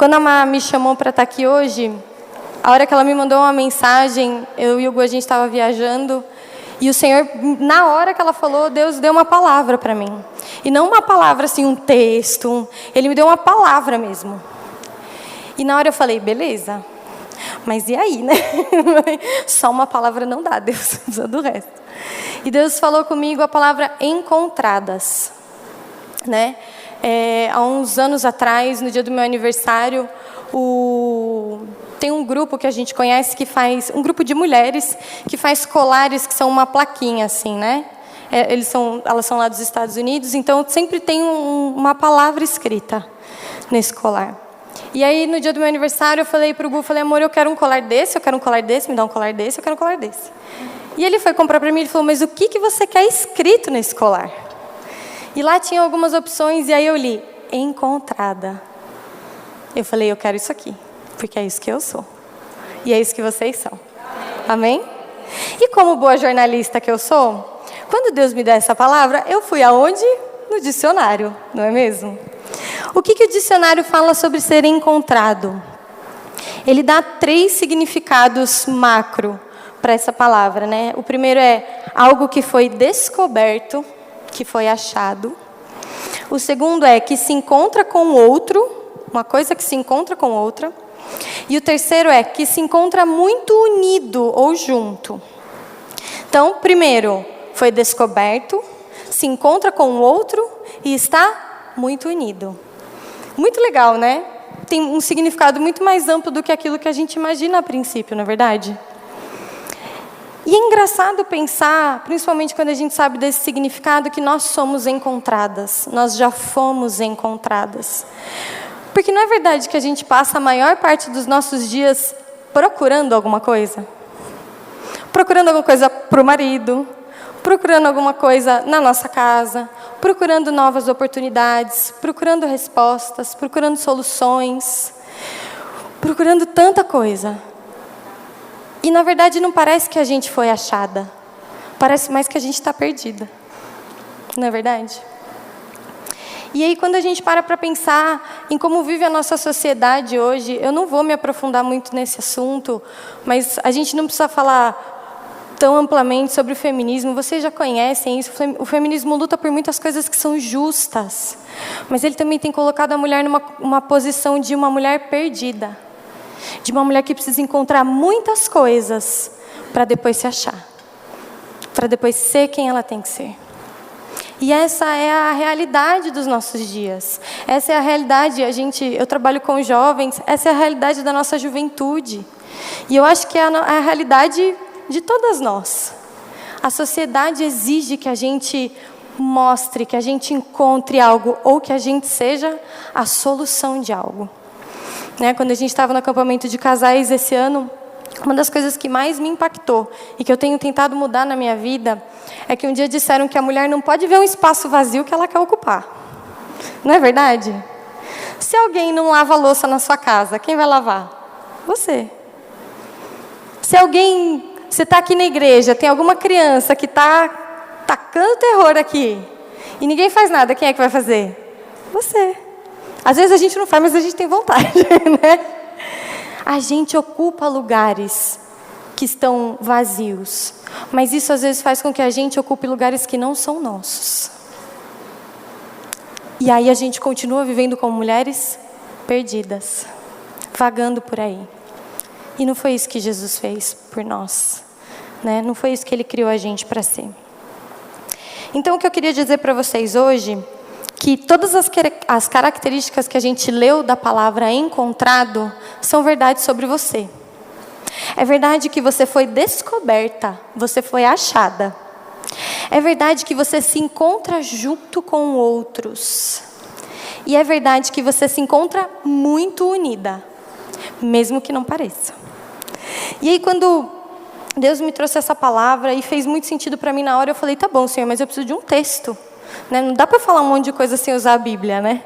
Quando a Má me chamou para estar aqui hoje, a hora que ela me mandou uma mensagem, eu e o Hugo, a gente estava viajando, e o Senhor, na hora que ela falou, Deus deu uma palavra para mim. E não uma palavra assim, um texto, Ele me deu uma palavra mesmo. E na hora eu falei, beleza, mas e aí, né? Só uma palavra não dá, Deus precisa do resto. E Deus falou comigo a palavra encontradas, né? Há uns anos atrás, no dia do meu aniversário, tem um grupo que a gente conhece que faz, um grupo de mulheres que faz colares que são uma plaquinha assim, né? Elas são lá dos Estados Unidos, então sempre tem uma palavra escrita nesse colar. E aí, no dia do meu aniversário, eu falei para o Gu, falei, amor, eu quero um colar desse, me dá um colar desse, eu quero um colar desse. E ele foi comprar para mim, ele falou, mas o que você quer escrito nesse colar? E lá tinha algumas opções, e aí eu li, encontrada. Eu falei, eu quero isso aqui, porque é isso que eu sou. E é isso que vocês são. Amém? E como boa jornalista que eu sou, quando Deus me deu essa palavra, eu fui aonde? No dicionário, não é mesmo? O que o dicionário fala sobre ser encontrado? Ele dá 3 significados macro para essa palavra, né? O primeiro é algo que foi descoberto, que foi achado. O segundo é que se encontra com outro, uma coisa que se encontra com outra. E o terceiro é que se encontra muito unido ou junto. Então, primeiro, foi descoberto, se encontra com o outro e está muito unido. Muito legal, né? Tem um significado muito mais amplo do que aquilo que a gente imagina a princípio, não é verdade? E é engraçado pensar, principalmente quando a gente sabe desse significado, que nós somos encontradas, nós já fomos encontradas. Porque não é verdade que a gente passa a maior parte dos nossos dias procurando alguma coisa? Procurando alguma coisa para o marido, procurando alguma coisa na nossa casa, procurando novas oportunidades, procurando respostas, procurando soluções, procurando tanta coisa. E, na verdade, não parece que a gente foi achada. Parece mais que a gente está perdida. Não é verdade? E aí, quando a gente para pensar em como vive a nossa sociedade hoje, eu não vou me aprofundar muito nesse assunto, mas a gente não precisa falar tão amplamente sobre o feminismo. Vocês já conhecem isso. O feminismo luta por muitas coisas que são justas, mas ele também tem colocado a mulher numa posição de uma mulher perdida, de uma mulher que precisa encontrar muitas coisas para depois se achar, para depois ser quem ela tem que ser. E essa é a realidade dos nossos dias. Essa é a realidade, eu trabalho com jovens, essa é a realidade da nossa juventude. E eu acho que é a realidade de todas nós. A sociedade exige que a gente mostre, que a gente encontre algo, ou que a gente seja a solução de algo. Né? Quando a gente estava no acampamento de casais esse ano, uma das coisas que mais me impactou e que eu tenho tentado mudar na minha vida é que um dia disseram que a mulher não pode ver um espaço vazio que ela quer ocupar. Não é verdade? Se alguém não lava a louça na sua casa, quem vai lavar? Você. Se você está aqui na igreja, tem alguma criança que está tacando terror aqui e ninguém faz nada, quem é que vai fazer? Você. Às vezes a gente não faz, mas a gente tem vontade, né? A gente ocupa lugares que estão vazios, mas isso às vezes faz com que a gente ocupe lugares que não são nossos. E aí a gente continua vivendo como mulheres perdidas, vagando por aí. E não foi isso que Jesus fez por nós, né? Não foi isso que Ele criou a gente para ser. Então o que eu queria dizer para vocês hoje, que todas as características que a gente leu da palavra encontrado são verdades sobre você. É verdade que você foi descoberta, você foi achada. É verdade que você se encontra junto com outros. E é verdade que você se encontra muito unida, mesmo que não pareça. E aí quando Deus me trouxe essa palavra e fez muito sentido para mim na hora, eu falei, tá bom, Senhor, mas eu preciso de um texto. Né? Não dá para falar um monte de coisa sem usar a Bíblia, né?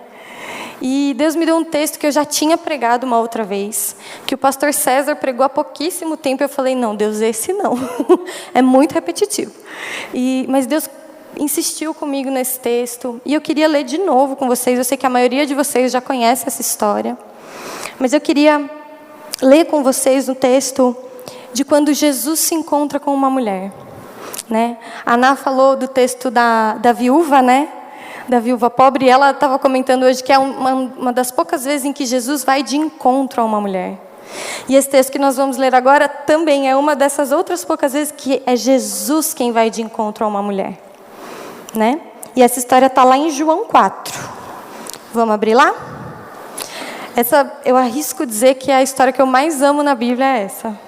E Deus me deu um texto que eu já tinha pregado uma outra vez, que o pastor César pregou há pouquíssimo tempo. Eu falei, não, Deus, esse não. É muito repetitivo. Mas Deus insistiu comigo nesse texto. E eu queria ler de novo com vocês. Eu sei que a maioria de vocês já conhece essa história. Mas eu queria ler com vocês um texto de quando Jesus se encontra com uma mulher, né? A Ana falou do texto da viúva, né? Da viúva pobre, e ela estava comentando hoje que é uma das poucas vezes em que Jesus vai de encontro a uma mulher. E esse texto que nós vamos ler agora também é uma dessas outras poucas vezes que é Jesus quem vai de encontro a uma mulher, né? E essa história está lá em João 4. Vamos abrir lá? Essa, eu arrisco dizer que é a história que eu mais amo na Bíblia, é essa.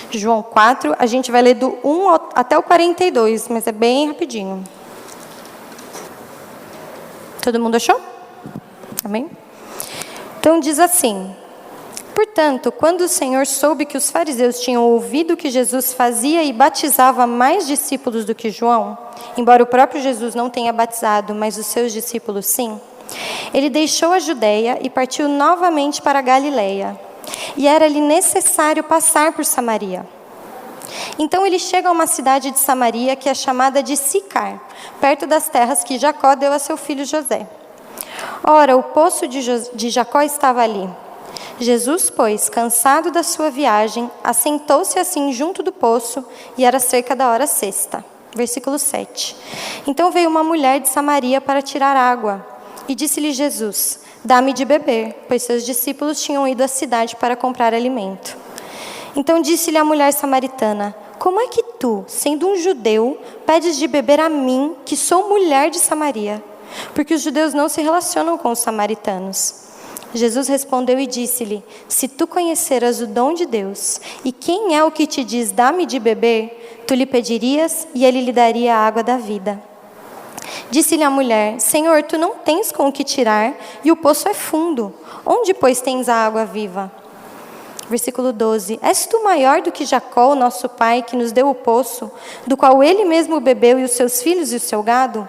João 4, a gente vai ler do 1 até o 42, mas é bem rapidinho. Todo mundo achou? Amém? Então diz assim: portanto, quando o Senhor soube que os fariseus tinham ouvido que Jesus fazia e batizava mais discípulos do que João, embora o próprio Jesus não tenha batizado, mas os seus discípulos sim, ele deixou a Judeia e partiu novamente para a Galileia. E era-lhe necessário passar por Samaria. Então ele chega a uma cidade de Samaria que é chamada de Sicar, perto das terras que Jacó deu a seu filho José. Ora, o poço de Jacó estava ali. Jesus, pois, cansado da sua viagem, assentou-se assim junto do poço, e era cerca da hora sexta. Versículo 7. Então veio uma mulher de Samaria para tirar água, e disse-lhe Jesus: dá-me de beber, pois seus discípulos tinham ido à cidade para comprar alimento. Então disse-lhe a mulher samaritana: como é que tu, sendo um judeu, pedes de beber a mim, que sou mulher de Samaria? Porque os judeus não se relacionam com os samaritanos. Jesus respondeu e disse-lhe: se tu conheceras o dom de Deus, e quem é o que te diz, dá-me de beber, tu lhe pedirias, e ele lhe daria a água da vida. Disse-lhe a mulher: Senhor, tu não tens com o que tirar, e o poço é fundo. Onde, pois, tens a água viva? Versículo 12. És tu maior do que Jacó, nosso pai, que nos deu o poço, do qual ele mesmo bebeu, e os seus filhos e o seu gado?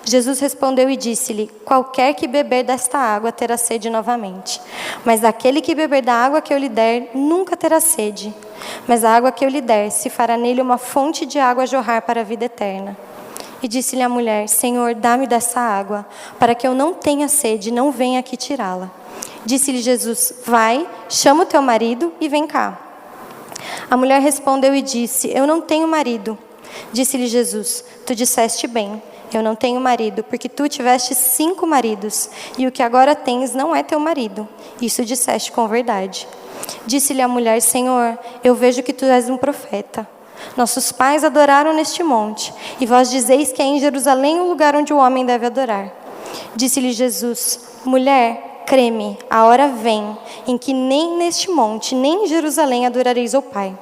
Jesus respondeu e disse-lhe: qualquer que beber desta água terá sede novamente. Mas aquele que beber da água que eu lhe der, nunca terá sede. Mas a água que eu lhe der, se fará nele uma fonte de água a jorrar para a vida eterna. E disse-lhe a mulher: Senhor, dá-me dessa água, para que eu não tenha sede, não venha aqui tirá-la. Disse-lhe Jesus: vai, chama o teu marido e vem cá. A mulher respondeu e disse: eu não tenho marido. Disse-lhe Jesus: tu disseste bem, eu não tenho marido, porque tu tiveste 5 maridos, e o que agora tens não é teu marido. Isso disseste com verdade. Disse-lhe a mulher: Senhor, eu vejo que tu és um profeta. Nossos pais adoraram neste monte, e vós dizeis que é em Jerusalém o lugar onde o homem deve adorar. Disse-lhe Jesus: mulher, crê-me, a hora vem, em que nem neste monte, nem em Jerusalém adorareis ao Pai.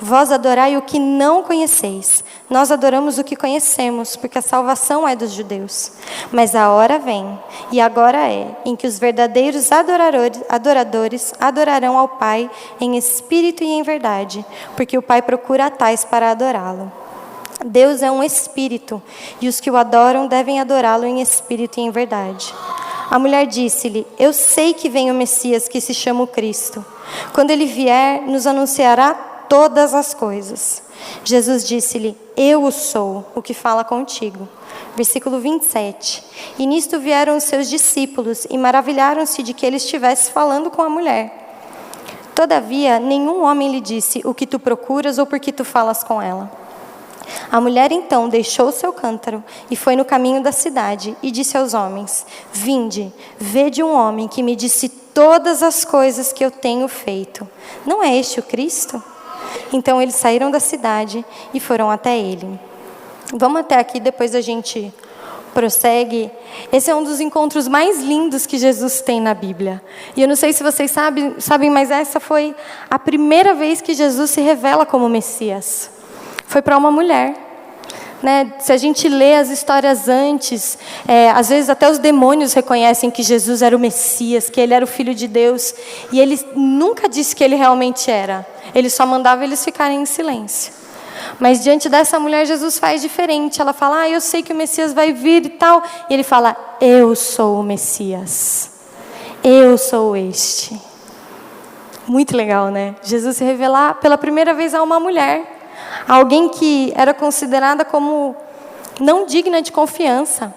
Vós adorai o que não conheceis, nós adoramos o que conhecemos, porque a salvação é dos judeus. Mas a hora vem, e agora é, em que os verdadeiros adoradores adorarão ao Pai em espírito e em verdade, porque o Pai procura tais para adorá-lo. Deus é um espírito, e os que o adoram devem adorá-lo em espírito e em verdade. A mulher disse-lhe: eu sei que vem o Messias, que se chama o Cristo. Quando ele vier, nos anunciará todas as coisas. Jesus disse-lhe: eu o sou, o que fala contigo. Versículo 27. E nisto vieram os seus discípulos e maravilharam-se de que ele estivesse falando com a mulher. Todavia, nenhum homem lhe disse: o que tu procuras ou por que tu falas com ela? A mulher então deixou o seu cântaro e foi no caminho da cidade e disse aos homens: vinde, vede um homem que me disse todas as coisas que eu tenho feito. Não é este o Cristo? Então eles saíram da cidade e foram até ele. Vamos até aqui, depois a gente prossegue. Esse é um dos encontros mais lindos que Jesus tem na Bíblia. E eu não sei se vocês sabem, mas essa foi a primeira vez que Jesus se revela como Messias. Foi para uma mulher. Né? Se a gente lê as histórias antes, às vezes até os demônios reconhecem que Jesus era o Messias, que ele era o Filho de Deus, e ele nunca disse que ele realmente era. Ele só mandava eles ficarem em silêncio. Mas diante dessa mulher, Jesus faz diferente. Ela fala: eu sei que o Messias vai vir e tal. E ele fala: eu sou o Messias. Eu sou este. Muito legal, né? Jesus se revelar pela primeira vez a uma mulher. Alguém que era considerada como não digna de confiança,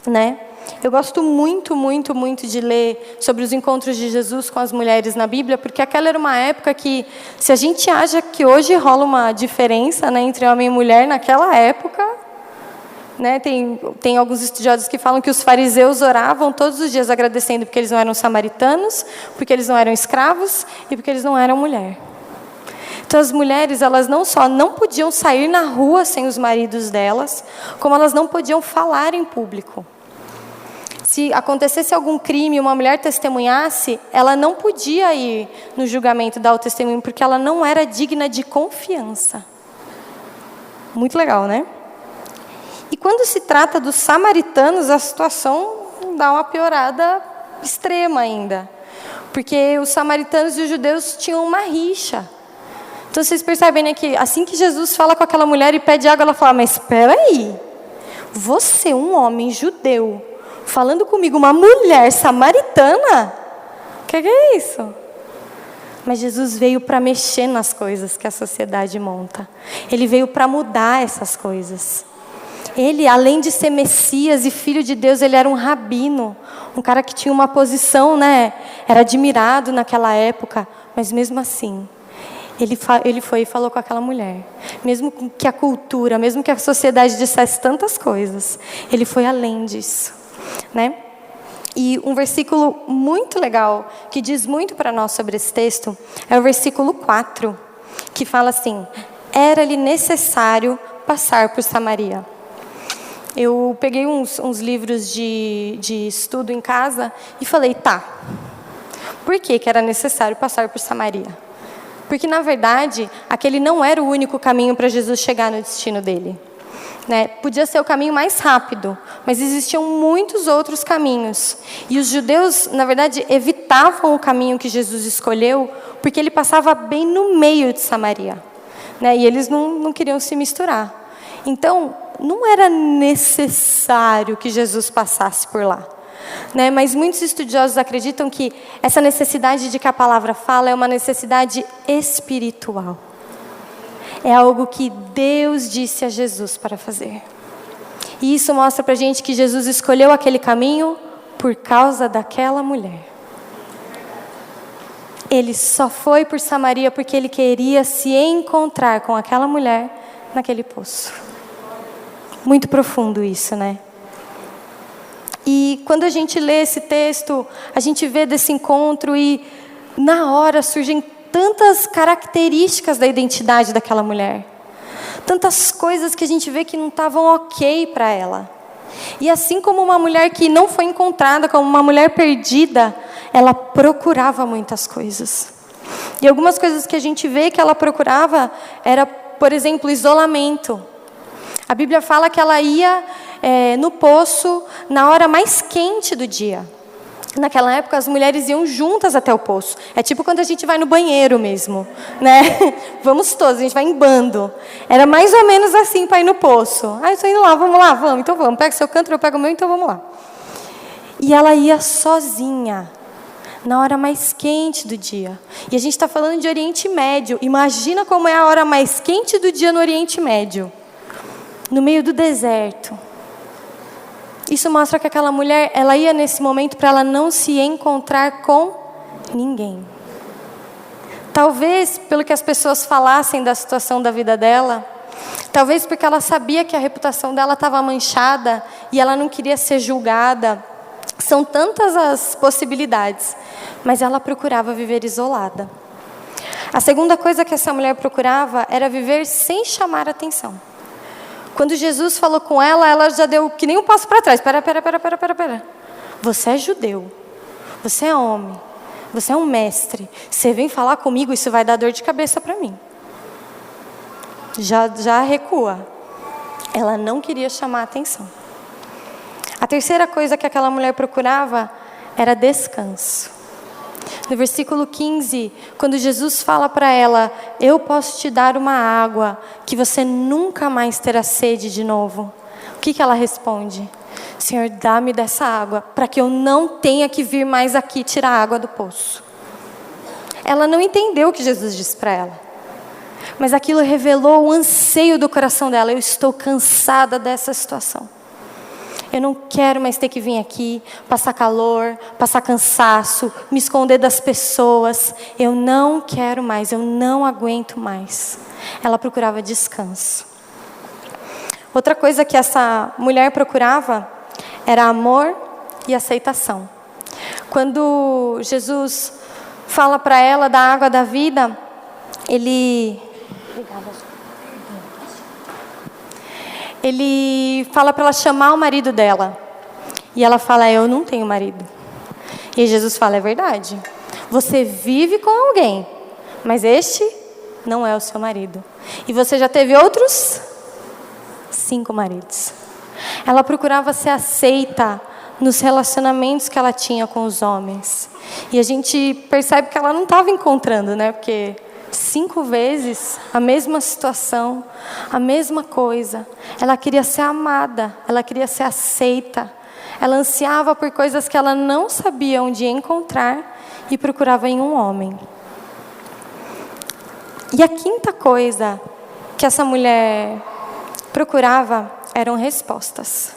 né? Eu gosto muito, muito, muito de ler sobre os encontros de Jesus com as mulheres na Bíblia, porque aquela era uma época que, se a gente acha que hoje rola uma diferença, né, entre homem e mulher, naquela época, né, tem alguns estudiosos que falam que os fariseus oravam todos os dias agradecendo porque eles não eram samaritanos, porque eles não eram escravos e porque eles não eram mulher. Então, as mulheres, elas não só não podiam sair na rua sem os maridos delas, como elas não podiam falar em público. Se acontecesse algum crime e uma mulher testemunhasse, ela não podia ir no julgamento dar o testemunho, porque ela não era digna de confiança. Muito legal, né? E quando se trata dos samaritanos, a situação dá uma piorada extrema ainda. Porque os samaritanos e os judeus tinham uma rixa. Então, vocês percebem, né, que assim que Jesus fala com aquela mulher e pede água, ela fala, mas espera aí, você, um homem judeu, falando comigo, uma mulher samaritana? O que é isso? Mas Jesus veio para mexer nas coisas que a sociedade monta. Ele veio para mudar essas coisas. Ele, além de ser Messias e Filho de Deus, ele era um rabino, um cara que tinha uma posição, né, era admirado naquela época, mas mesmo assim, ele foi e falou com aquela mulher. Mesmo que a cultura, mesmo que a sociedade dissesse tantas coisas, ele foi além disso, né? E um versículo muito legal, que diz muito para nós sobre esse texto, é o versículo 4, que fala assim, era-lhe necessário passar por Samaria. Eu peguei uns livros de estudo em casa e falei, tá, por que era necessário passar por Samaria? Porque, na verdade, aquele não era o único caminho para Jesus chegar no destino dele. Né? Podia ser o caminho mais rápido, mas existiam muitos outros caminhos. E os judeus, na verdade, evitavam o caminho que Jesus escolheu, porque ele passava bem no meio de Samaria. Né? E eles não queriam se misturar. Então, não era necessário que Jesus passasse por lá. Né? Mas muitos estudiosos acreditam que essa necessidade de que a palavra fala é uma necessidade espiritual. É algo que Deus disse a Jesus para fazer. E isso mostra para a gente que Jesus escolheu aquele caminho por causa daquela mulher. Ele só foi por Samaria porque ele queria se encontrar com aquela mulher naquele poço. Muito profundo isso, né? E quando a gente lê esse texto, a gente vê desse encontro e na hora surgem tantas características da identidade daquela mulher. Tantas coisas que a gente vê que não estavam ok para ela. E assim como uma mulher que não foi encontrada, como uma mulher perdida, ela procurava muitas coisas. E algumas coisas que a gente vê que ela procurava era, por exemplo, isolamento. A Bíblia fala que ela ia no poço na hora mais quente do dia. Naquela época, as mulheres iam juntas até o poço. É tipo quando a gente vai no banheiro mesmo, né? Vamos todos, a gente vai em bando. Era mais ou menos assim para ir no poço. Ah, estou indo lá, vamos. Então vamos, pega seu canto, eu pego o meu, então vamos lá. E ela ia sozinha, na hora mais quente do dia. E a gente está falando de Oriente Médio. Imagina como é a hora mais quente do dia no Oriente Médio. No meio do deserto. Isso mostra que aquela mulher, ela ia nesse momento para ela não se encontrar com ninguém. Talvez pelo que as pessoas falassem da situação da vida dela, talvez porque ela sabia que a reputação dela estava manchada e ela não queria ser julgada. São tantas as possibilidades, mas ela procurava viver isolada. A segunda coisa que essa mulher procurava era viver sem chamar atenção. Quando Jesus falou com ela, ela já deu que nem um passo para trás. Pera. Você é judeu. Você é homem. Você é um mestre. Você vem falar comigo, isso vai dar dor de cabeça para mim. Já recua. Ela não queria chamar atenção. A terceira coisa que aquela mulher procurava era descanso. No versículo 15, quando Jesus fala para ela, eu posso te dar uma água que você nunca mais terá sede de novo. O que ela responde? Senhor, dá-me dessa água para que eu não tenha que vir mais aqui tirar água do poço. Ela não entendeu o que Jesus disse para ela. Mas aquilo revelou o anseio do coração dela. Eu estou cansada dessa situação. Eu não quero mais ter que vir aqui, passar calor, passar cansaço, me esconder das pessoas. Eu não quero mais, eu não aguento mais. Ela procurava descanso. Outra coisa que essa mulher procurava era amor e aceitação. Quando Jesus fala para ela da água da vida, ele fala para ela chamar o marido dela. E ela fala, eu não tenho marido. E Jesus fala, é verdade. Você vive com alguém, mas este não é o seu marido. E você já teve outros 5 maridos. Ela procurava ser aceita nos relacionamentos que ela tinha com os homens. E a gente percebe que ela não estava encontrando, né? Porque 5 vezes a mesma situação, a mesma coisa. Ela queria ser amada, ela queria ser aceita. Ela ansiava por coisas que ela não sabia onde encontrar e procurava em um homem. E a quinta coisa que essa mulher procurava eram respostas.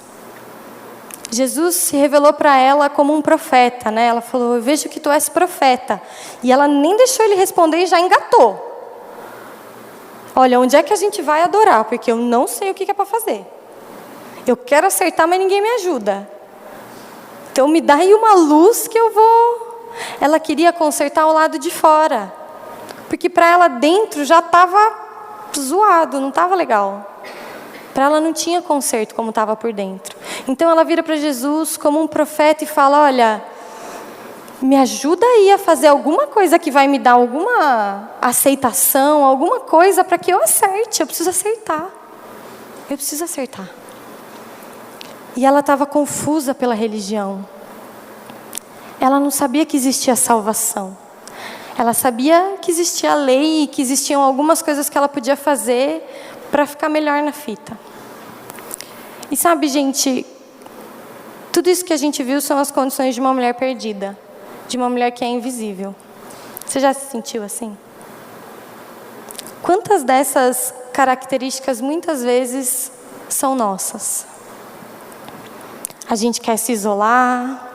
Jesus se revelou para ela como um profeta, né? Ela falou, eu vejo que tu és profeta. E ela nem deixou ele responder e já engatou. Olha, onde é que a gente vai adorar? Porque eu não sei o que é para fazer. Eu quero acertar, mas ninguém me ajuda. Então me dá aí uma luz que eu vou... Ela queria consertar o lado de fora. Porque para ela dentro já estava zoado, não estava legal. Para ela não tinha conserto como estava por dentro. Então ela vira para Jesus como um profeta e fala, olha, me ajuda aí a fazer alguma coisa que vai me dar alguma aceitação, alguma coisa para que eu acerte. Eu preciso acertar. Eu preciso acertar. E ela estava confusa pela religião. Ela não sabia que existia salvação. Ela sabia que existia a lei e que existiam algumas coisas que ela podia fazer para ficar melhor na fita. E sabe, gente, tudo isso que a gente viu são as condições de uma mulher perdida, de uma mulher que é invisível. Você já se sentiu assim? Quantas dessas características muitas vezes são nossas? A gente quer se isolar,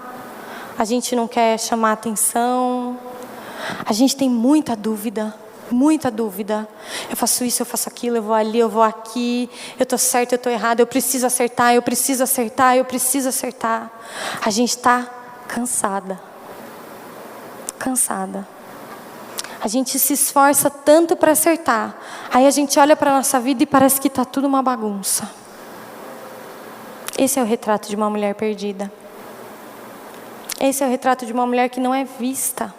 a gente não quer chamar atenção, a gente tem muita dúvida. Muita dúvida. Eu faço isso, eu faço aquilo, eu vou ali, eu vou aqui. Eu estou certo, eu estou errado. Eu preciso acertar, eu preciso acertar, eu preciso acertar. A gente está cansada. Cansada. A gente se esforça tanto para acertar. Aí a gente olha para a nossa vida e parece que está tudo uma bagunça. Esse é o retrato de uma mulher perdida. Esse é o retrato de uma mulher que não é vista.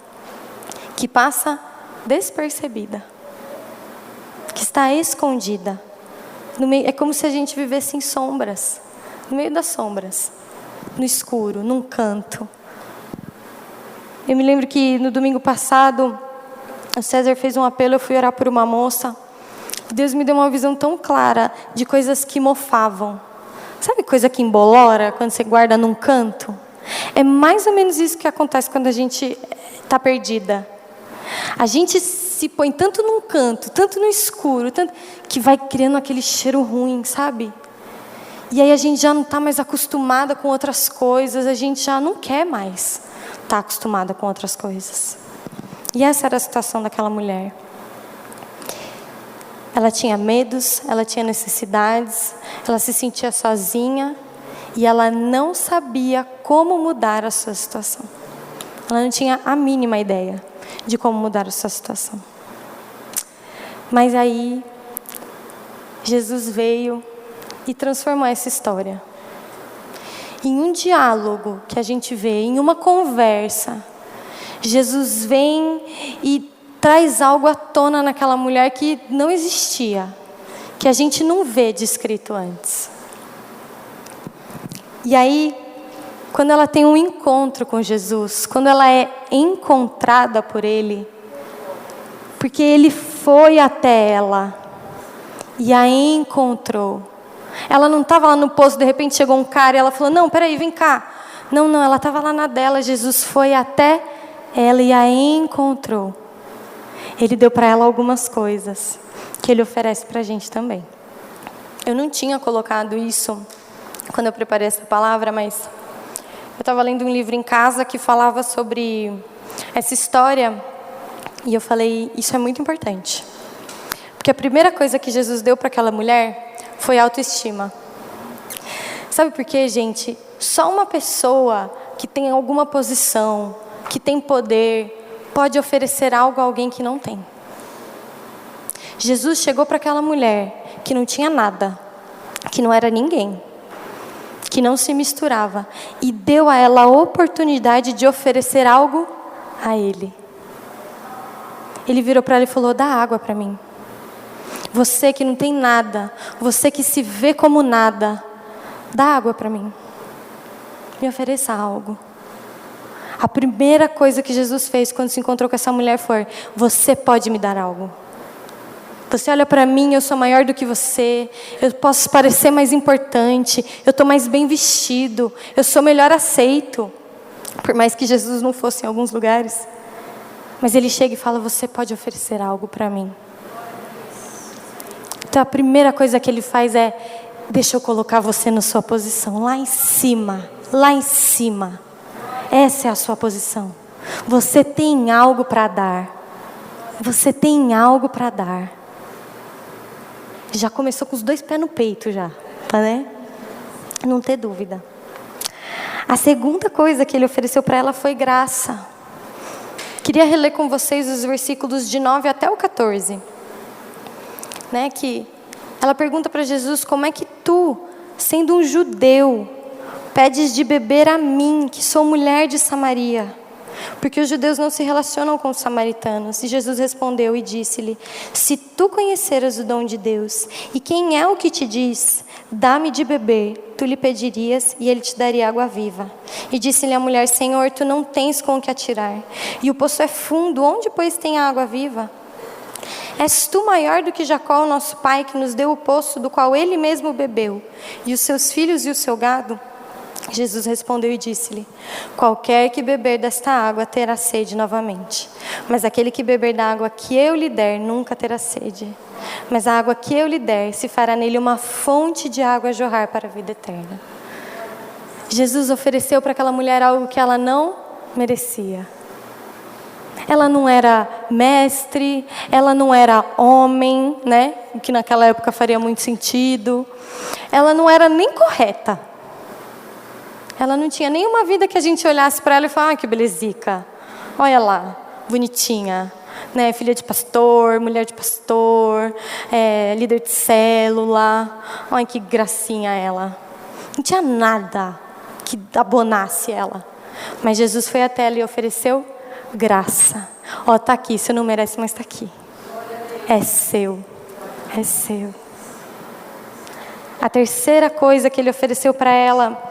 Que passa despercebida, que está escondida. No meio, é como se a gente vivesse em sombras, no meio das sombras, no escuro, num canto. Eu me lembro que no domingo passado, o César fez um apelo, eu fui orar por uma moça. Deus me deu uma visão tão clara de coisas que mofavam. Sabe coisa que embolora, quando você guarda num canto? É mais ou menos isso que acontece quando a gente está perdida. A gente se põe tanto num canto, tanto no escuro, tanto que vai criando aquele cheiro ruim, sabe? E aí a gente já não está mais acostumada com outras coisas, a gente já não quer mais estar acostumada com outras coisas. E essa era a situação daquela mulher. Ela tinha medos, ela tinha necessidades, ela se sentia sozinha e ela não sabia como mudar a sua situação. Ela não tinha a mínima ideia de como mudar a sua situação. Mas aí, Jesus veio e transformou essa história. Em um diálogo que a gente vê, em uma conversa, Jesus vem e traz algo à tona naquela mulher que não existia, que a gente não vê descrito antes. E aí, quando ela tem um encontro com Jesus, quando ela é encontrada por Ele, porque Ele foi até ela e a encontrou. Ela não estava lá no poço, de repente chegou um cara e ela falou, não, peraí, vem cá. Não, ela estava lá na dela, Jesus foi até ela e a encontrou. Ele deu para ela algumas coisas que Ele oferece para a gente também. Eu não tinha colocado isso quando eu preparei essa palavra, mas eu estava lendo um livro em casa que falava sobre essa história e eu falei, isso é muito importante. Porque a primeira coisa que Jesus deu para aquela mulher foi autoestima. Sabe por quê, gente? Só uma pessoa que tem alguma posição, que tem poder, pode oferecer algo a alguém que não tem. Jesus chegou para aquela mulher que não tinha nada, que não era ninguém, que não se misturava, e deu a ela a oportunidade de oferecer algo a ele. Ele virou para ela e falou, dá água para mim. Você que não tem nada, você que se vê como nada, dá água para mim. Me ofereça algo. A primeira coisa que Jesus fez quando se encontrou com essa mulher foi, você pode me dar algo. Você olha para mim, eu sou maior do que você, eu posso parecer mais importante, eu estou mais bem vestido, eu sou melhor aceito. Por mais que Jesus não fosse em alguns lugares. Mas ele chega e fala, você pode oferecer algo para mim. Então a primeira coisa que ele faz é, deixa eu colocar você na sua posição, lá em cima, lá em cima. Essa é a sua posição. Você tem algo para dar. Você tem algo para dar. Já começou com os 2 pés no peito já, né? Não ter dúvida. A segunda coisa que ele ofereceu para ela foi graça. Queria reler com vocês os versículos de 9 até o 14. Né, que ela pergunta para Jesus, como é que tu, sendo um judeu, pedes de beber a mim, que sou mulher de Samaria? Porque os judeus não se relacionam com os samaritanos. E Jesus respondeu e disse-lhe, se tu conheceras o dom de Deus, e quem é o que te diz, dá-me de beber, tu lhe pedirias, e ele te daria água viva. E disse-lhe a mulher, Senhor, tu não tens com o que atirar, e o poço é fundo, onde pois tem a água viva? És tu maior do que Jacó, nosso pai, que nos deu o poço do qual ele mesmo bebeu, e os seus filhos e o seu gado? Jesus respondeu e disse-lhe, qualquer que beber desta água terá sede novamente. Mas aquele que beber da água que eu lhe der nunca terá sede. Mas a água que eu lhe der se fará nele uma fonte de água a jorrar para a vida eterna. Jesus ofereceu para aquela mulher algo que ela não merecia. Ela não era mestre, ela não era homem, né? O que naquela época faria muito sentido. Ela não era nem correta. Ela não tinha nenhuma vida que a gente olhasse para ela e falasse, que belezica. Olha lá, bonitinha. Né? Filha de pastor, mulher de pastor, líder de célula. Olha que gracinha ela. Não tinha nada que abonasse ela. Mas Jesus foi até ela e ofereceu graça. Ó, tá aqui, você não merece, mas tá aqui. É seu. É seu. A terceira coisa que ele ofereceu para ela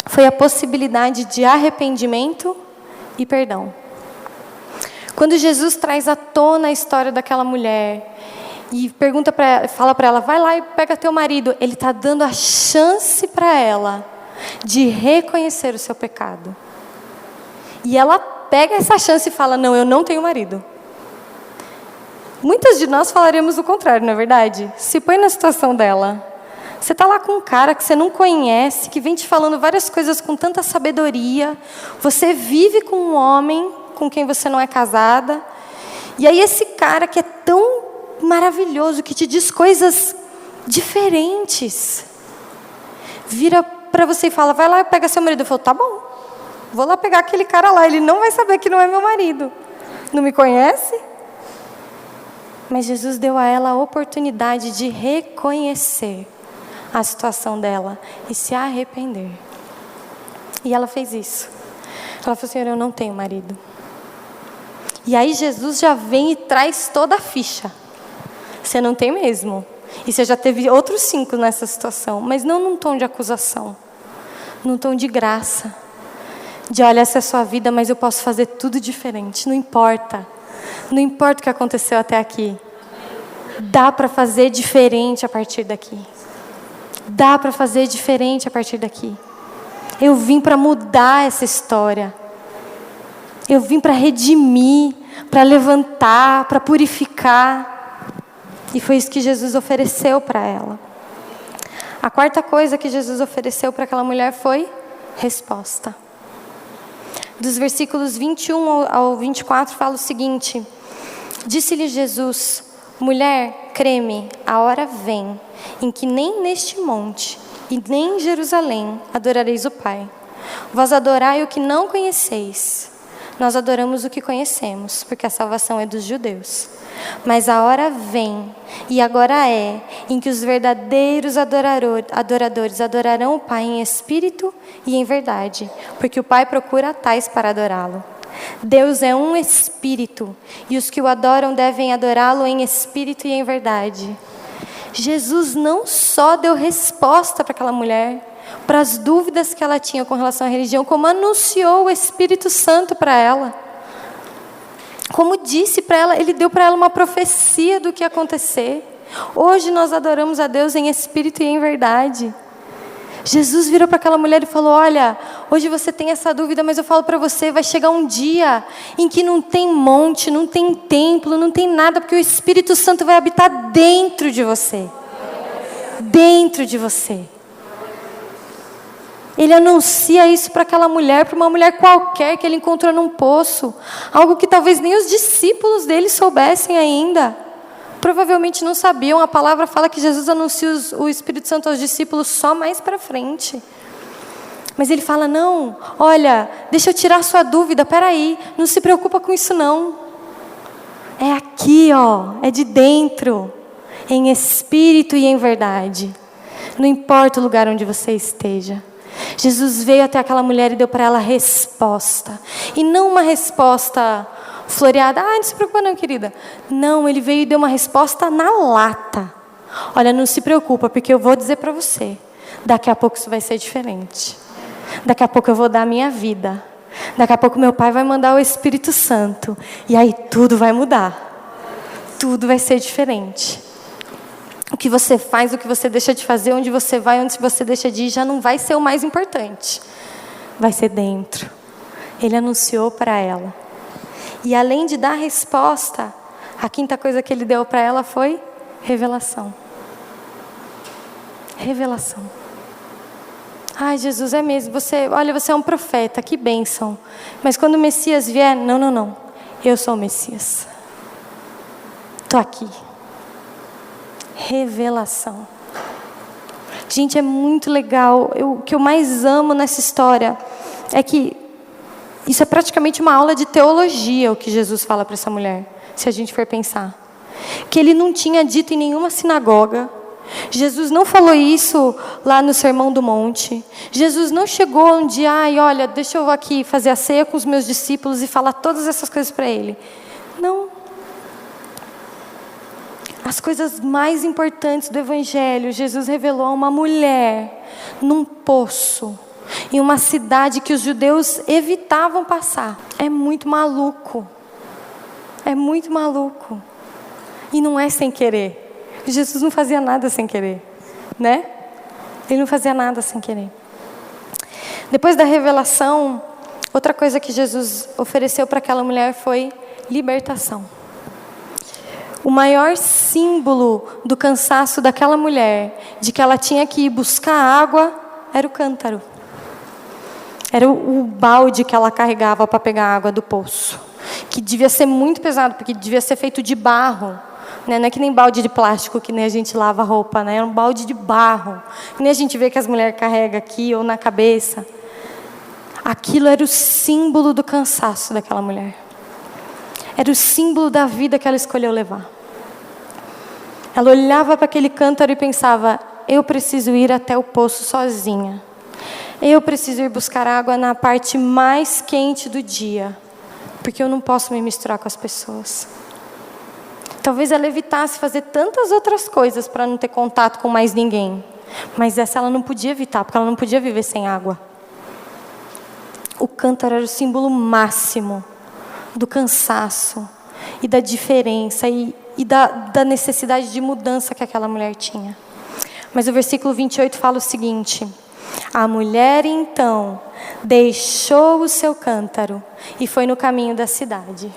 foi a possibilidade de arrependimento e perdão. Quando Jesus traz à tona a história daquela mulher e fala para ela, vai lá e pega teu marido, ele está dando a chance para ela de reconhecer o seu pecado. E ela pega essa chance e fala, não, eu não tenho marido. Muitas de nós falaremos o contrário, não é verdade? Se põe na situação dela. Você está lá com um cara que você não conhece, que vem te falando várias coisas com tanta sabedoria. Você vive com um homem com quem você não é casada. E aí esse cara que é tão maravilhoso, que te diz coisas diferentes, vira para você e fala, vai lá e pega seu marido. Eu falo, tá bom, vou lá pegar aquele cara lá, ele não vai saber que não é meu marido. Não me conhece? Mas Jesus deu a ela a oportunidade de reconhecer a situação dela e se arrepender. E ela fez isso. Ela falou, Senhor, eu não tenho marido. E aí Jesus já vem e traz toda a ficha. Você não tem mesmo. E você já teve outros 5 nessa situação, mas não num tom de acusação, num tom de graça. De olha, essa é a sua vida, mas eu posso fazer tudo diferente. Não importa. Não importa o que aconteceu até aqui. Dá para fazer diferente a partir daqui. Dá para fazer diferente a partir daqui. Eu vim para mudar essa história. Eu vim para redimir, para levantar, para purificar. E foi isso que Jesus ofereceu para ela. A quarta coisa que Jesus ofereceu para aquela mulher foi resposta. Dos versículos 21 ao 24 fala o seguinte: disse-lhe Jesus: mulher, crê-me, a hora vem em que nem neste monte e nem em Jerusalém adorareis o Pai. Vós adorai o que não conheceis. Nós adoramos o que conhecemos, porque a salvação é dos judeus. Mas a hora vem, e agora é, em que os verdadeiros adoradores adorarão o Pai em espírito e em verdade, porque o Pai procura tais para adorá-lo. Deus é um espírito, e os que o adoram devem adorá-lo em espírito e em verdade. Jesus não só deu resposta para aquela mulher, para as dúvidas que ela tinha com relação à religião, como anunciou o Espírito Santo para ela. Como disse para ela, ele deu para ela uma profecia do que ia acontecer. Hoje nós adoramos a Deus em espírito e em verdade. Jesus virou para aquela mulher e falou: olha, hoje você tem essa dúvida, mas eu falo para você, vai chegar um dia em que não tem monte, não tem templo, não tem nada, porque o Espírito Santo vai habitar dentro de você. Dentro de você. Ele anuncia isso para aquela mulher, para uma mulher qualquer que ele encontrou num poço. Algo que talvez nem os discípulos dele soubessem ainda. Provavelmente não sabiam. A palavra fala que Jesus anuncia o Espírito Santo aos discípulos só mais para frente. Mas ele fala: não, olha, deixa eu tirar sua dúvida, peraí, não se preocupa com isso não. É aqui, ó, é de dentro, em espírito e em verdade. Não importa o lugar onde você esteja. Jesus veio até aquela mulher e deu para ela resposta. E não uma resposta floreada: não se preocupa não, querida. Não, ele veio e deu uma resposta na lata. Olha, não se preocupa, porque eu vou dizer para você, daqui a pouco isso vai ser diferente. Daqui a pouco eu vou dar a minha vida. Daqui a pouco meu Pai vai mandar o Espírito Santo. E aí tudo vai mudar. Tudo vai ser diferente. O que você faz, o que você deixa de fazer, onde você vai, onde você deixa de ir, já não vai ser o mais importante. Vai ser dentro. Ele anunciou para ela. E além de dar resposta, a quinta coisa que ele deu para ela foi revelação. Revelação. Ai, Jesus, é mesmo. Você é um profeta, que bênção. Mas quando o Messias vier, não. Eu sou o Messias. Estou aqui. Revelação. Gente, é muito legal. O que eu mais amo nessa história é que isso é praticamente uma aula de teologia, o que Jesus fala para essa mulher, se a gente for pensar. Que ele não tinha dito em nenhuma sinagoga. Jesus não falou isso lá no Sermão do Monte. Jesus não chegou um dia: olha, deixa eu aqui fazer a ceia com os meus discípulos e falar todas essas coisas para ele. Não. As coisas mais importantes do Evangelho, Jesus revelou a uma mulher num poço, em uma cidade que os judeus evitavam passar. É muito maluco. É muito maluco. E não é sem querer. Jesus não fazia nada sem querer, né? Ele não fazia nada sem querer. Depois da revelação, outra coisa que Jesus ofereceu para aquela mulher foi libertação. O maior símbolo do cansaço daquela mulher, de que ela tinha que ir buscar água, era o cântaro. Era o balde que ela carregava para pegar a água do poço. Que devia ser muito pesado, porque devia ser feito de barro. Né? Não é que nem balde de plástico, que nem a gente lava roupa. Né? Era um balde de barro. Que nem a gente vê que as mulheres carregam aqui ou na cabeça. Aquilo era o símbolo do cansaço daquela mulher. Era o símbolo da vida que ela escolheu levar. Ela olhava para aquele cântaro e pensava: eu preciso ir até o poço sozinha. Eu preciso ir buscar água na parte mais quente do dia, porque eu não posso me misturar com as pessoas. Talvez ela evitasse fazer tantas outras coisas para não ter contato com mais ninguém. Mas essa ela não podia evitar, porque ela não podia viver sem água. O cântaro era o símbolo máximo do cansaço e da diferença e da necessidade de mudança que aquela mulher tinha. Mas o versículo 28 fala o seguinte: a mulher então deixou o seu cântaro e foi no caminho da cidade.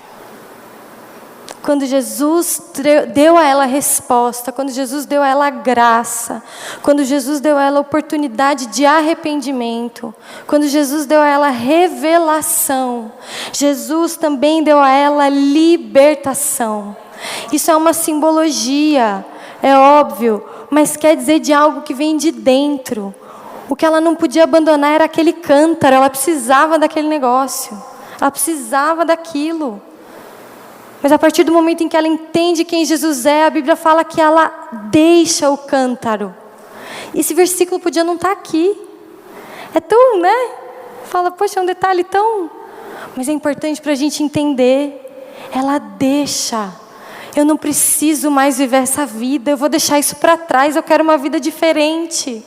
Quando Jesus deu a ela a resposta, quando Jesus deu a ela a graça, quando Jesus deu a ela a oportunidade de arrependimento, quando Jesus deu a ela a revelação, Jesus também deu a ela libertação. Isso é uma simbologia, é óbvio, mas quer dizer de algo que vem de dentro. O que ela não podia abandonar era aquele cântaro, ela precisava daquele negócio, ela precisava daquilo. Mas a partir do momento em que ela entende quem Jesus é, a Bíblia fala que ela deixa o cântaro. Esse versículo podia não estar aqui. É tão, né? Fala, poxa, é um detalhe tão... Mas é importante para a gente entender. Ela deixa. Eu não preciso mais viver essa vida. Eu vou deixar isso para trás. Eu quero uma vida diferente.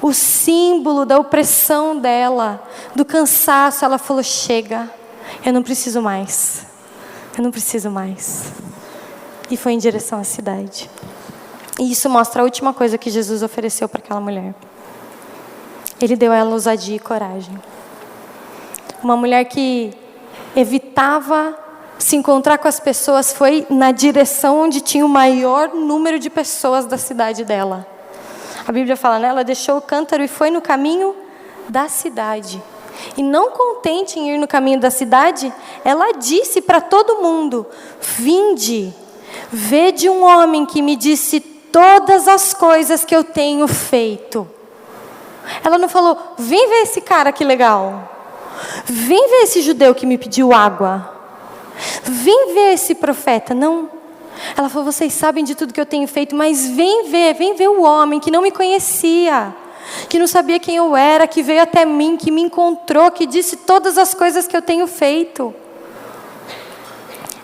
O símbolo da opressão dela, do cansaço, ela falou, chega. Eu não preciso mais. Eu não preciso mais. E foi em direção à cidade. E isso mostra a última coisa que Jesus ofereceu para aquela mulher. Ele deu a ela ousadia e coragem. Uma mulher que evitava se encontrar com as pessoas, foi na direção onde tinha o maior número de pessoas da cidade dela. A Bíblia fala, né? Ela deixou o cântaro e foi no caminho da cidade. E não contente em ir no caminho da cidade, ela disse para todo mundo, vinde, vede um homem que me disse todas as coisas que eu tenho feito. Ela não falou, vem ver esse cara que legal. Vem ver esse judeu que me pediu água. Vem ver esse profeta. Não. Ela falou, vocês sabem de tudo que eu tenho feito, mas vem ver o homem que não me conhecia, que não sabia quem eu era, que veio até mim, que me encontrou, que disse todas as coisas que eu tenho feito.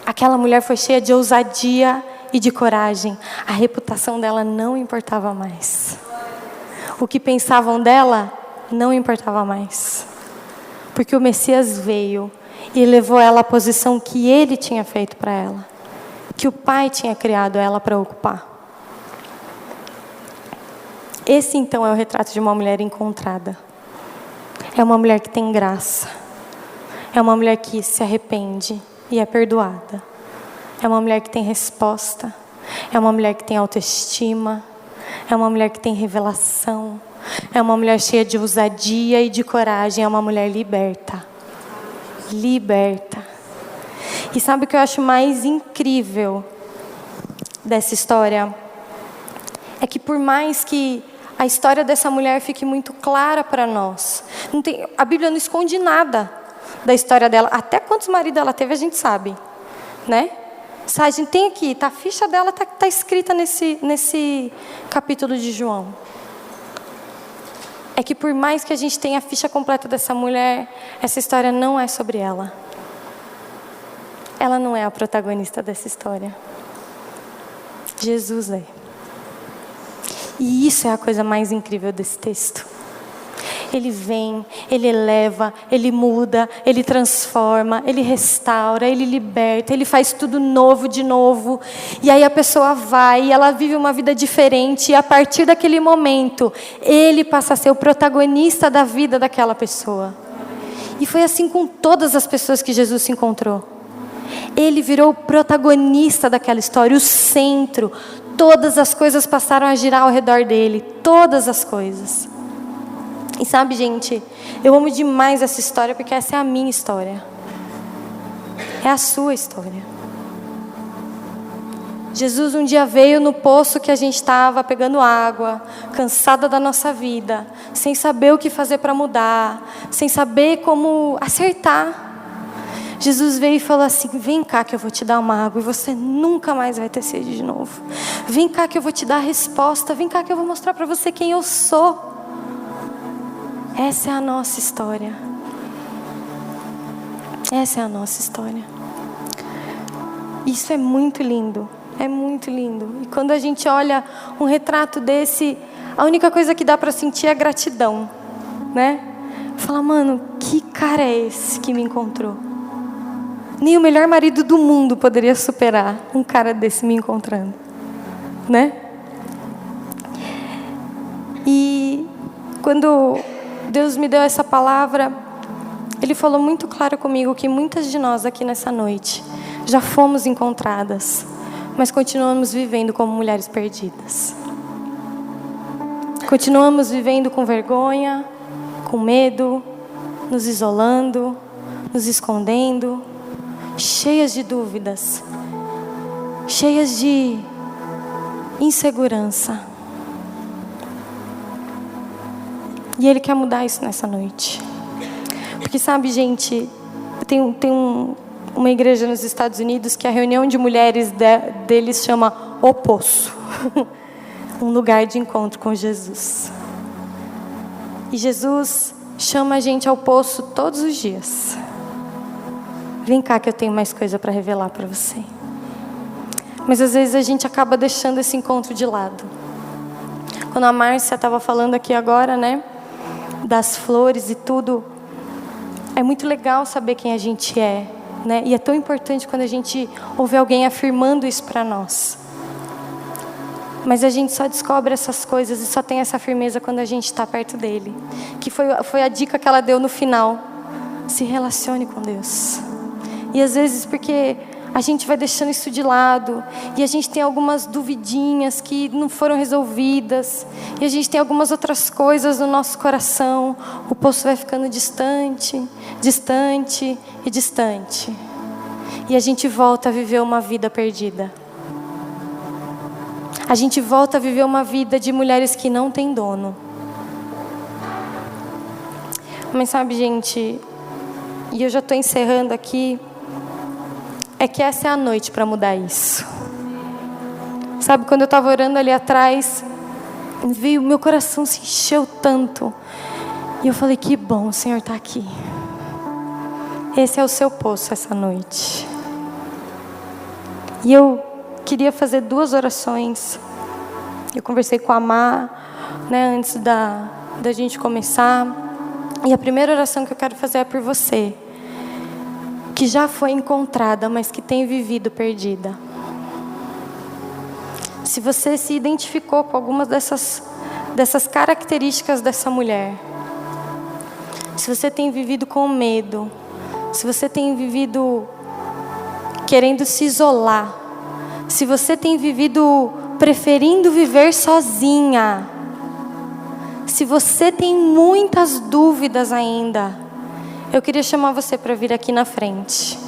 Aquela mulher foi cheia de ousadia e de coragem. A reputação dela não importava mais. O que pensavam dela não importava mais. Porque o Messias veio e levou ela à posição que ele tinha feito para ela, que o Pai tinha criado ela para ocupar. Esse então é o retrato de uma mulher encontrada. É uma mulher que tem graça. É uma mulher que se arrepende e é perdoada. É uma mulher que tem resposta. É uma mulher que tem autoestima. É uma mulher que tem revelação. É uma mulher cheia de ousadia e de coragem. É uma mulher liberta. Liberta. E sabe o que eu acho mais incrível dessa história? É que por mais que a história dessa mulher fique muito clara para nós, a Bíblia não esconde nada da história dela. Até quantos maridos ela teve, a gente sabe, né? A gente tem aqui, tá, a ficha dela está escrita nesse capítulo de João. É que por mais que a gente tenha a ficha completa dessa mulher, essa história não é sobre ela. Ela não é a protagonista dessa história. Jesus é. E isso é a coisa mais incrível desse texto. Ele vem, ele eleva, ele muda, ele transforma, ele restaura, ele liberta, ele faz tudo novo de novo. E aí a pessoa vai e ela vive uma vida diferente. E a partir daquele momento, ele passa a ser o protagonista da vida daquela pessoa. E foi assim com todas as pessoas que Jesus se encontrou. Ele virou o protagonista daquela história, o centro. Todas as coisas passaram a girar ao redor dele. Todas as coisas. E sabe, gente, eu amo demais essa história porque essa é a minha história. É a sua história. Jesus um dia veio no poço que a gente estava pegando água, cansada da nossa vida, sem saber o que fazer para mudar, sem saber como acertar. Jesus veio e falou assim, vem cá que eu vou te dar uma água e você nunca mais vai ter sede de novo. Vem cá que eu vou te dar a resposta, vem cá que eu vou mostrar para você quem eu sou. Essa é a nossa história. Essa é a nossa história. Isso é muito lindo. É muito lindo. E quando a gente olha um retrato desse, a única coisa que dá para sentir é gratidão, né? Fala, mano, que cara é esse que me encontrou? Nem o melhor marido do mundo poderia superar um cara desse me encontrando, né? E quando Deus me deu essa palavra, Ele falou muito claro comigo que muitas de nós aqui nessa noite já fomos encontradas, mas continuamos vivendo como mulheres perdidas. Continuamos vivendo com vergonha, com medo, nos isolando, nos escondendo, cheias de dúvidas, cheias de insegurança. E Ele quer mudar isso nessa noite. Porque sabe, gente, tem uma igreja nos Estados Unidos que a reunião de mulheres deles chama O Poço. Um lugar de encontro com Jesus. E Jesus chama a gente ao poço todos os dias. Vem cá que eu tenho mais coisa para revelar para você. Mas às vezes a gente acaba deixando esse encontro de lado. Quando a Márcia estava falando aqui agora, né, das flores e tudo, é muito legal saber quem a gente é, né? E é tão importante quando a gente ouve alguém afirmando isso para nós. Mas a gente só descobre essas coisas e só tem essa firmeza quando a gente está perto dele. Que foi a dica que ela deu no final. Se relacione com Deus. E às vezes porque a gente vai deixando isso de lado. E a gente tem algumas duvidinhas que não foram resolvidas. E a gente tem algumas outras coisas no nosso coração. O poço vai ficando distante, distante e distante. E a gente volta a viver uma vida perdida. A gente volta a viver uma vida de mulheres que não têm dono. Mas sabe, gente, e eu já estou encerrando aqui, é que essa é a noite para mudar isso. Sabe, quando eu estava orando ali atrás, veio, meu coração se encheu tanto. E eu falei, que bom, o Senhor está aqui. Esse é o seu poço essa noite. E eu queria fazer 2 orações. Eu conversei com a Má, né, antes da gente começar. E a primeira oração que eu quero fazer é por você, que já foi encontrada, mas que tem vivido perdida. Se você se identificou com algumas dessas características dessa mulher, se você tem vivido com medo, se você tem vivido querendo se isolar, se você tem vivido preferindo viver sozinha, se você tem muitas dúvidas ainda, eu queria chamar você para vir aqui na frente.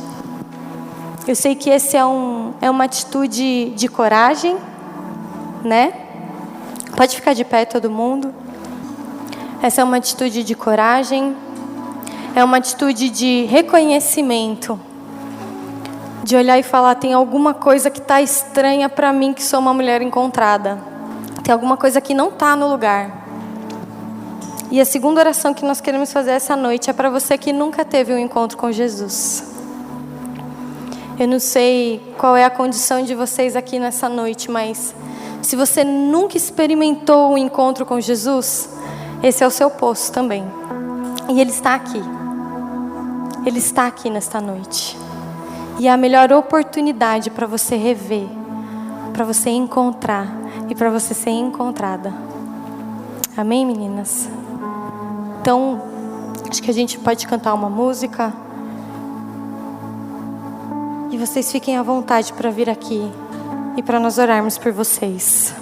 Eu sei que esse é uma atitude de coragem, né? Pode ficar de pé todo mundo. Essa é uma atitude de coragem, é uma atitude de reconhecimento, de olhar e falar, tem alguma coisa que está estranha para mim que sou uma mulher encontrada. Tem alguma coisa que não está no lugar. E a segunda oração que nós queremos fazer essa noite é para você que nunca teve um encontro com Jesus. Eu não sei qual é a condição de vocês aqui nessa noite, mas se você nunca experimentou um encontro com Jesus, esse é o seu poço também. E Ele está aqui. Ele está aqui nesta noite. E é a melhor oportunidade para você rever, para você encontrar e para você ser encontrada. Amém, meninas? Então, acho que a gente pode cantar uma música. E vocês fiquem à vontade para vir aqui e para nós orarmos por vocês.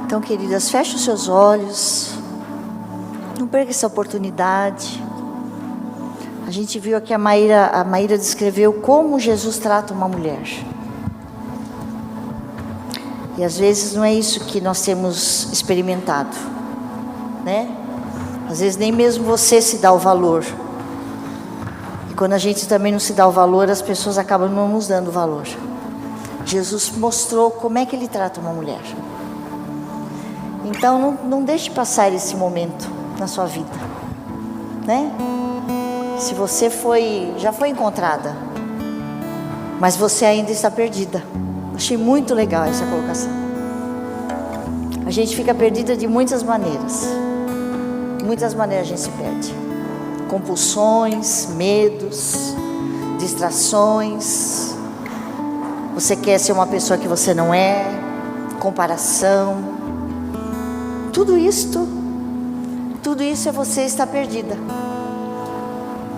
Então, queridas, feche os seus olhos. Não perca essa oportunidade. A gente viu aqui a Maíra descreveu como Jesus trata uma mulher. E às vezes não é isso que nós temos experimentado, né? Às vezes nem mesmo você se dá o valor. E quando a gente também não se dá o valor, as pessoas acabam não nos dando o valor. Jesus mostrou como é que Ele trata uma mulher. Então não deixe passar esse momento na sua vida, né? Se você já foi encontrada, mas você ainda está perdida. Achei muito legal essa colocação. A gente fica perdida de muitas maneiras. De muitas maneiras a gente se perde. Compulsões, medos, distrações. Você quer ser uma pessoa que você não é. Comparação. Tudo tudo isso é você estar perdida.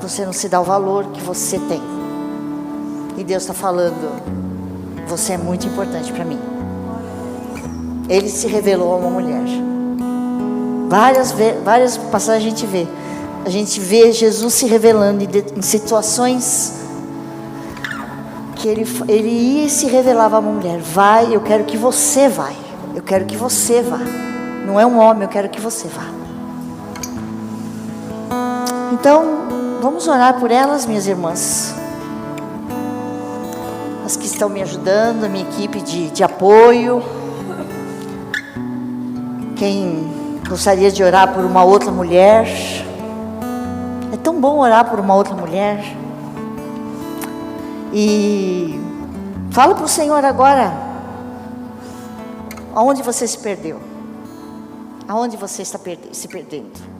Você não se dá o valor que você tem. E Deus está falando: você é muito importante para mim. Ele se revelou a uma mulher. Várias passagens a gente vê. A gente vê Jesus se revelando em situações que ele ia e se revelava a uma mulher. Vai, eu quero que você vá. Eu quero que você vá. Não é um homem, eu quero que você vá. Então, vamos orar por elas, minhas irmãs. As que estão me ajudando, a minha equipe de apoio. Quem gostaria de orar por uma outra mulher. É tão bom orar por uma outra mulher. E fala para o Senhor agora, aonde você se perdeu, aonde você está se perdendo.